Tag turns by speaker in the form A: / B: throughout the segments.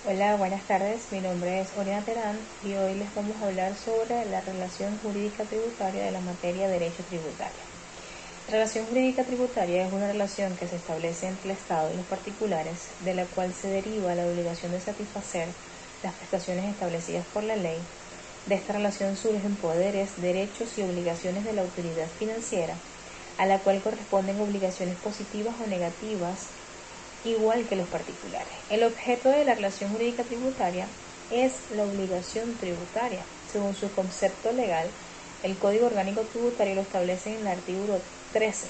A: Hola, buenas tardes. Mi nombre es Oriana Terán y hoy les vamos a hablar sobre la relación jurídica tributaria de la materia de derecho tributario. La relación jurídica tributaria es una relación que se establece entre el Estado y los particulares, de la cual se deriva la obligación de satisfacer las prestaciones establecidas por la ley. De esta relación surgen poderes, derechos y obligaciones de la autoridad financiera, a la cual corresponden obligaciones positivas o negativas, igual que los particulares. El objeto de la relación jurídica tributaria es la obligación tributaria. Según su concepto legal, el Código Orgánico Tributario lo establece en el artículo 13.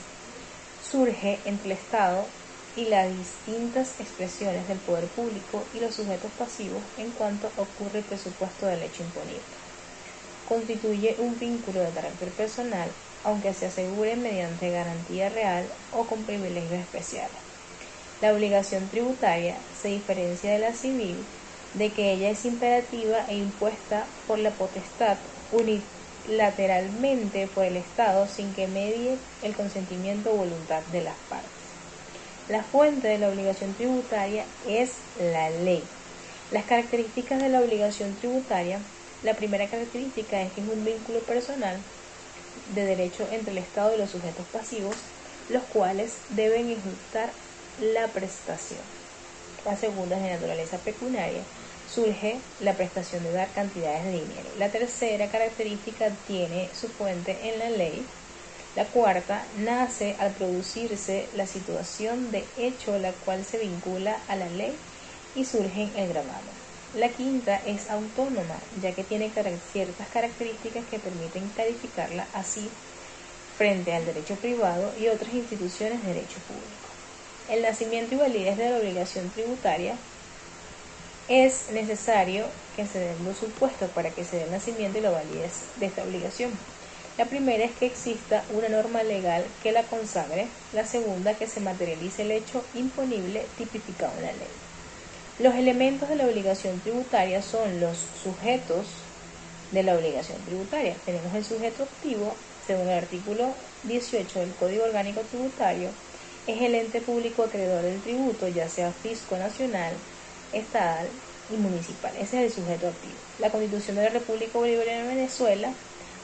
A: Surge entre el Estado y las distintas expresiones del poder público y los sujetos pasivos en cuanto ocurre el presupuesto del hecho imponible. Constituye un vínculo de carácter personal, aunque se asegure mediante garantía real o con privilegios especiales. La obligación tributaria se diferencia de la civil de que ella es imperativa e impuesta por la potestad unilateralmente por el Estado sin que medie el consentimiento o voluntad de las partes. La fuente de la obligación tributaria es la ley. Las características de la obligación tributaria: la primera característica es que es un vínculo personal de derecho entre el Estado y los sujetos pasivos, los cuales deben ejecutar la prestación. La segunda es de naturaleza pecuniaria. Surge la prestación de dar cantidades de dinero. La tercera característica tiene su fuente en la ley. La cuarta nace al producirse la situación de hecho la cual se vincula a la ley y surge en el gravamen. La quinta es autónoma, ya que tiene ciertas características que permiten clarificarla así frente al derecho privado y otras instituciones de derecho público. El nacimiento y validez de la obligación tributaria: es necesario que se den dos supuestos para que se dé el nacimiento y la validez de esta obligación. La primera es que exista una norma legal que la consagre. La segunda, que se materialice el hecho imponible tipificado en la ley. Los elementos de la obligación tributaria son los sujetos de la obligación tributaria. Tenemos el sujeto activo, según el artículo 18 del Código Orgánico Tributario. Es el ente público acreedor del tributo, ya sea fisco nacional, estatal y municipal. Ese es el sujeto activo. La Constitución de la República Bolivariana de Venezuela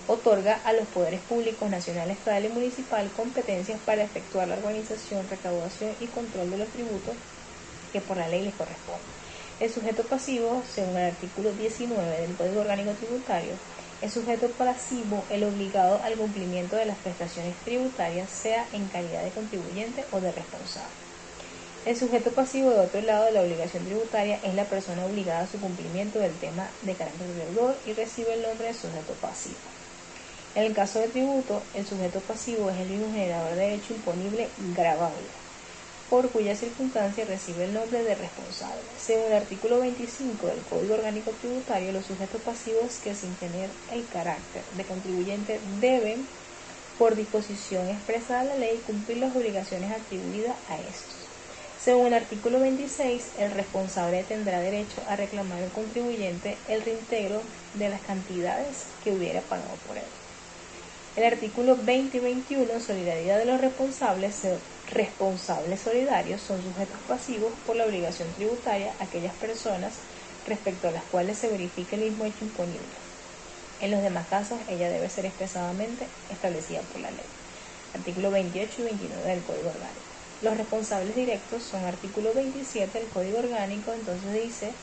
A: otorga a los poderes públicos nacional, estatal y municipal competencias para efectuar la organización, recaudación y control de los tributos que por la ley les corresponde. El sujeto pasivo, según el artículo 19 del Código Orgánico Tributario, es sujeto pasivo el obligado al cumplimiento de las prestaciones tributarias, sea en calidad de contribuyente o de responsable. El sujeto pasivo, de otro lado de la obligación tributaria, es la persona obligada a su cumplimiento del tema de carácter deudor y recibe el nombre de sujeto pasivo. En el caso de tributo, el sujeto pasivo es el mismo generador de derecho imponible gravable, por cuya circunstancia recibe el nombre de responsable. Según el artículo 25 del Código Orgánico Tributario, los sujetos pasivos que sin tener el carácter de contribuyente deben, por disposición expresa de la ley, cumplir las obligaciones atribuidas a estos. Según el artículo 26, el responsable tendrá derecho a reclamar al contribuyente el reintegro de las cantidades que hubiera pagado por él. El artículo 20 y 21, solidaridad de los responsables solidarios, son sujetos pasivos por la obligación tributaria aquellas personas respecto a las cuales se verifique el mismo hecho imponible. En los demás casos, ella debe ser expresadamente establecida por la ley. Artículo 28 y 29 del Código Orgánico. Los responsables directos son artículo 27 del Código Orgánico. Entonces dice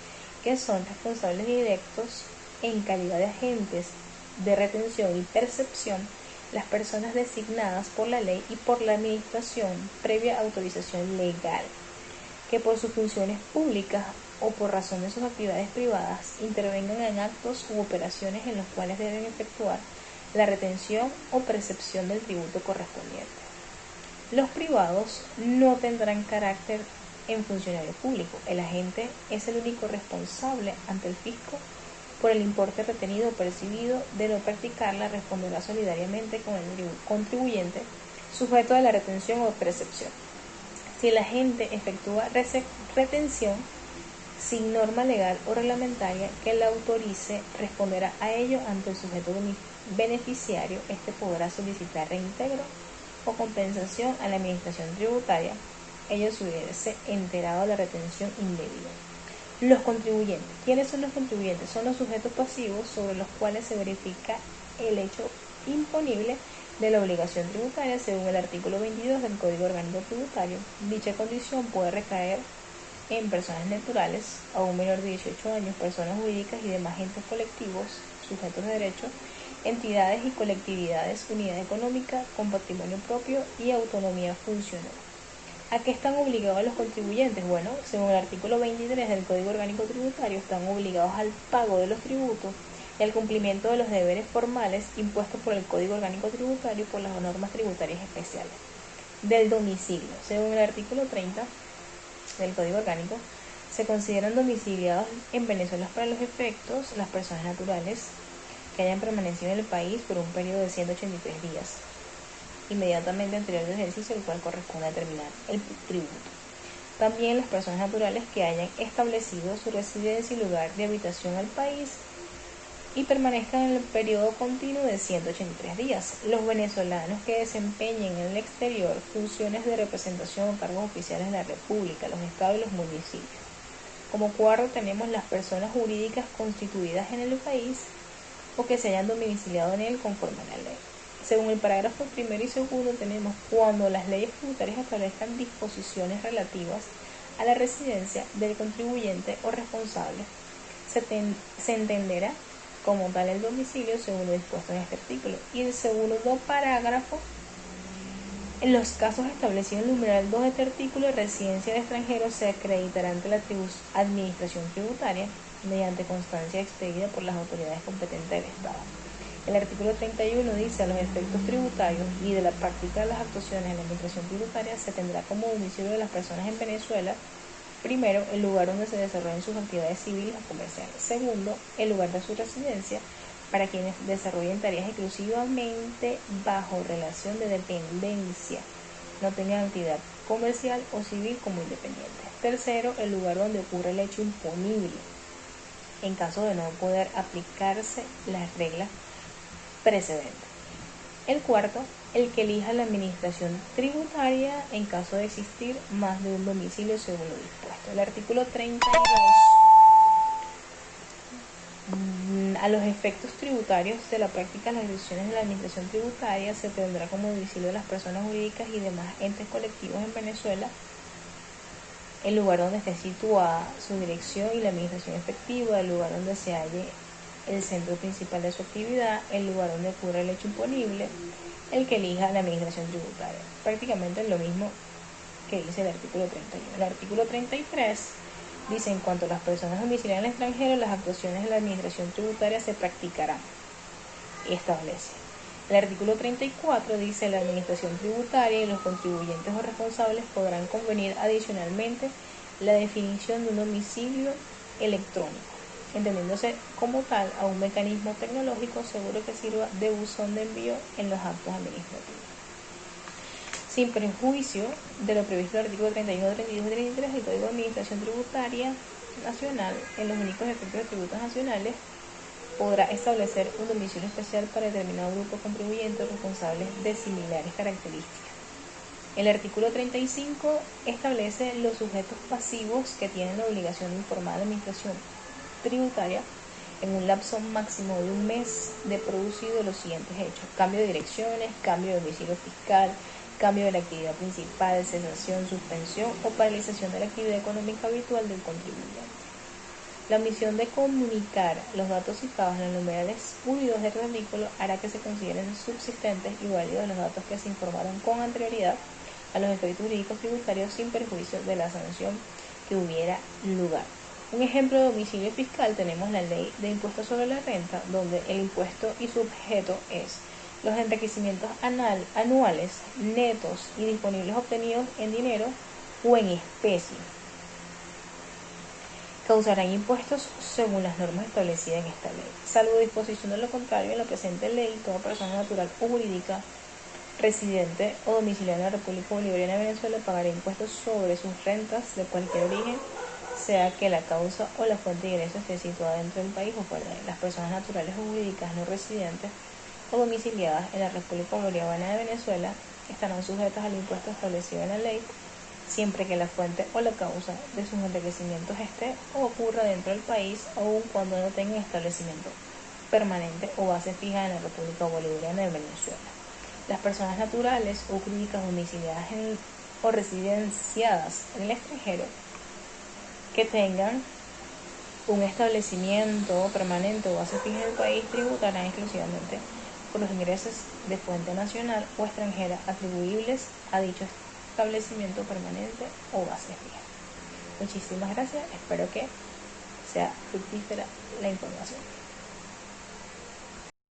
A: que son responsables directos en calidad de agentes de retención y percepción las personas designadas por la ley y por la administración previa autorización legal, que por sus funciones públicas o por razón de sus actividades privadas intervengan en actos u operaciones en los cuales deben efectuar la retención o percepción del tributo correspondiente. Los privados no tendrán carácter en funcionario público. El agente es el único responsable ante el fisco por el importe retenido o percibido. De no practicarla, responderá solidariamente con el contribuyente sujeto de la retención o percepción. Si el agente efectúa retención sin norma legal o reglamentaria que la autorice, responderá a ello ante el sujeto beneficiario. Este podrá solicitar reintegro o compensación a la administración tributaria, ello si hubiese enterado de la retención indebida. Los contribuyentes. ¿Quiénes son los contribuyentes? Son los sujetos pasivos sobre los cuales se verifica el hecho imponible de la obligación tributaria según el artículo 22 del Código Orgánico Tributario. Dicha condición puede recaer en personas naturales, a un menor de 18 años, personas jurídicas y demás entes colectivos, sujetos de derecho, entidades y colectividades, unidad económica con patrimonio propio y autonomía funcional. ¿A qué están obligados los contribuyentes? Bueno, según el artículo 23 del Código Orgánico Tributario, están obligados al pago de los tributos y al cumplimiento de los deberes formales impuestos por el Código Orgánico Tributario y por las normas tributarias especiales del domicilio. Según el artículo 30 del Código Orgánico, se consideran domiciliados en Venezuela para los efectos las personas naturales que hayan permanecido en el país por un periodo de 183 días inmediatamente anterior al ejercicio al cual corresponde determinar el tributo. También las personas naturales que hayan establecido su residencia y lugar de habitación al país y permanezcan en el periodo continuo de 183 días. Los venezolanos que desempeñen en el exterior funciones de representación o cargos oficiales de la República, los estados y los municipios. Como cuarto tenemos las personas jurídicas constituidas en el país o que se hayan domiciliado en él conforme a la ley. Según el parágrafo primero y segundo tenemos cuando las leyes tributarias establezcan disposiciones relativas a la residencia del contribuyente o responsable, se entenderá como tal el domicilio según lo dispuesto en este artículo. Y el segundo parágrafo, en los casos establecidos en el numeral 2 de este artículo, de residencia de extranjeros se acreditará ante la administración tributaria mediante constancia expedida por las autoridades competentes del Estado. El artículo 31 dice: a los efectos tributarios y de la práctica de las actuaciones en la administración tributaria se tendrá como domicilio de las personas en Venezuela, primero, el lugar donde se desarrollen sus actividades civiles o comerciales; segundo, el lugar de su residencia para quienes desarrollen tareas exclusivamente bajo relación de dependencia, no tengan actividad comercial o civil como independientes; tercero, el lugar donde ocurre el hecho imponible, en caso de no poder aplicarse las reglas precedente. El cuarto, el que elija la administración tributaria en caso de existir más de un domicilio según lo dispuesto. El artículo 32. A los efectos tributarios de la práctica de las decisiones de la administración tributaria se tendrá como domicilio de las personas jurídicas y demás entes colectivos en Venezuela el lugar donde esté situada su dirección y la administración efectiva, el lugar donde se halle el centro principal de su actividad, el lugar donde ocurre el hecho imponible, el que elija la administración tributaria. Prácticamente lo mismo que dice el artículo 31. El artículo 33 dice: en cuanto a las personas domiciliadas en el extranjero, las actuaciones de la administración tributaria se practicarán. Y establece. El artículo 34 dice: la administración tributaria y los contribuyentes o responsables podrán convenir adicionalmente la definición de un domicilio electrónico, entendiéndose como tal a un mecanismo tecnológico seguro que sirva de buzón de envío en los actos administrativos. Sin perjuicio de lo previsto en el artículo 31, 32 y 33 del Código de Administración Tributaria Nacional, en los únicos efectos de tributos nacionales, podrá establecer un domicilio especial para determinado grupo contribuyente o responsables de similares características. El artículo 35 establece los sujetos pasivos que tienen la obligación de informar a la administración tributaria en un lapso máximo de un mes de producido los siguientes hechos: cambio de direcciones, cambio de domicilio fiscal, cambio de la actividad principal, cesación, suspensión o paralización de la actividad económica habitual del contribuyente. La omisión de comunicar los datos citados en los numerales 1 y 2 del artículo hará que se consideren subsistentes y válidos los datos que se informaron con anterioridad a los efectos jurídicos tributarios sin perjuicio de la sanción que hubiera lugar. Un ejemplo de domicilio fiscal tenemos la Ley de Impuestos sobre la Renta, donde el impuesto y su objeto es los enriquecimientos anuales netos y disponibles obtenidos en dinero o en especie. Causarán impuestos según las normas establecidas en esta ley. Salvo disposición de lo contrario, en la presente ley, toda persona natural o jurídica residente o domiciliada en la República Bolivariana de Venezuela pagará impuestos sobre sus rentas de cualquier origen, sea que la causa o la fuente de ingresos esté situada dentro del país o fuera de él. Las personas naturales o jurídicas no residentes o domiciliadas en la República Bolivariana de Venezuela estarán sujetas al impuesto establecido en la ley, siempre que la fuente o la causa de sus enriquecimientos esté o ocurra dentro del país, aun cuando no tenga establecimiento permanente o base fija en la República Bolivariana de Venezuela. Las personas naturales o jurídicas domiciliadas o residenciadas en el extranjero que tengan un establecimiento permanente o base fija en el país tributarán exclusivamente por los ingresos de fuente nacional o extranjera atribuibles a dicho establecimiento permanente o base fija. Muchísimas gracias, espero que sea fructífera la información.